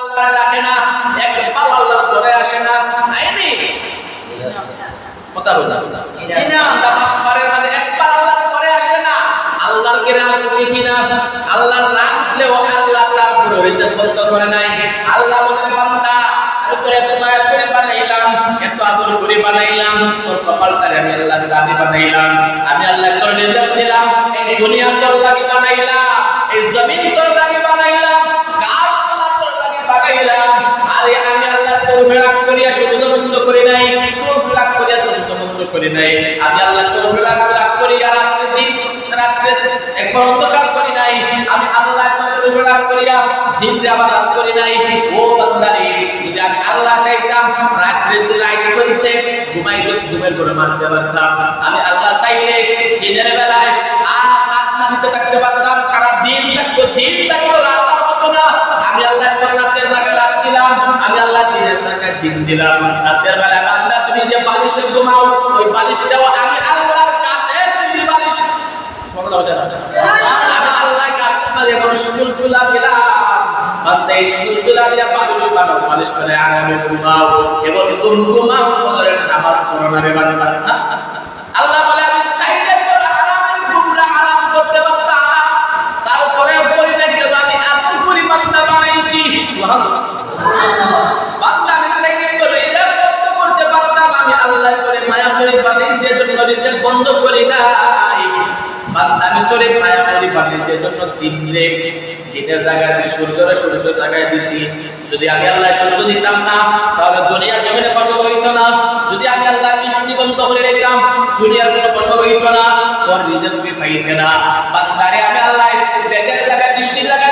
আল্লাহ ডাকে না, একবার আল্লাহর ঘরে আসে না, আইনি কথা বলতে আমরা আসমানের মধ্যে একবার আল্লাহর ঘরে আসে না, আল্লাহকে রাগ করি কিনা? আল্লাহর রাগ দিলেও আল্লাহ তার ঘরে রিজিক বন্ধ করে নাই। আল্লাহ বলেন বান্দা তোর এত মায়া করে বানাইলাম, এত আদর করে বানাইলাম, তোর কপালটারে আমি আল্লাহ দাদি বানাইলাম, আমি আল্লাহ তোর রিজিক দিলাম, এই দুনিয়া তোর লাগি বানাইলাম, এই জমিন তোর লাগি বানাইলাম, গাছপালা তোর লাগি বানাইলাম। আরে আমি আল্লাহ তোর রাগ করিয়া সূর্য বন্ধ করি নাই, তোর রাগ করিয়া চন্দ্র বন্ধ করি নাই, আমি আল্লাহ তোর রাগ করিয়া রাত্রে দিন রাত্রে একবার অন্ধকার করি নাই, আমি আল্লাহ তোর রাগ করিয়া দিন আবার রাত করি নাই। ও বান্দারে, যদি আমি আল্লাহ চাইতাম রাত্রে রাত করিছে ঘুমাই যদি ঘুমের করে মারতে পারতাম, আমি আল্লাহ চাইলে দিনের বেলায় রাত না দিতে থাকতে পারতাম, সারা দিন থাকতো রাত আর হতো না। আমি আল্লাহ তোর রাতের জায়গা রাত দিলাম, আমি আল্লাহ দিনের জায়গায় দিন দিলাম। রাতের বেলায় বান্দা তুমি যে বালিশে ঘুমাও, ওই বালিশটাও আমি আল্লাহর কাছে তুমি বালিশ আমি আল্লাহর কাছে এমন সুন্দর দিলাম, বান্দা এই সুন্দর দিয়া বালিশ বানাও, বালিশ করে আরামে ঘুমাও এবং তুমি ঘুমাও, ফজরের নামাজ পড়ো না রে বান্দা। আল্লাহ বলে আমি চাইলে তোর আরামের ঘুমটা আরাম করতে পারতাম, তারপরে বলি না কেন আমি এত পরিমাণ বানাইছি। বান্দা আমি চাইলে তোর রিজিক বন্ধ করতে পারতাম, আমি আল্লাহ করে মায়া করে বানাইছি, এজন্য রিজিক বন্ধ করি নাই। বান্দা আমি তোরে মায়া করে বানাইছি, এজন্য দিনের জায়গায় দিয়ে সূর্যের জায়গায় দিছি। যদি আমি আল্লাহ সূর্য দিতাম না, তাহলে দুনিয়ার জমিনে ফসল হইত না। যদি আমি আল্লাহ বৃষ্টি বন্ধ করে রেখতাম, দুনিয়ার কোনো ফসল হইত না, তোর রিজিক তুই পাইতে না। বান্দারে আমি আল্লাহ বেগের জায়গায় বৃষ্টির জায়গায়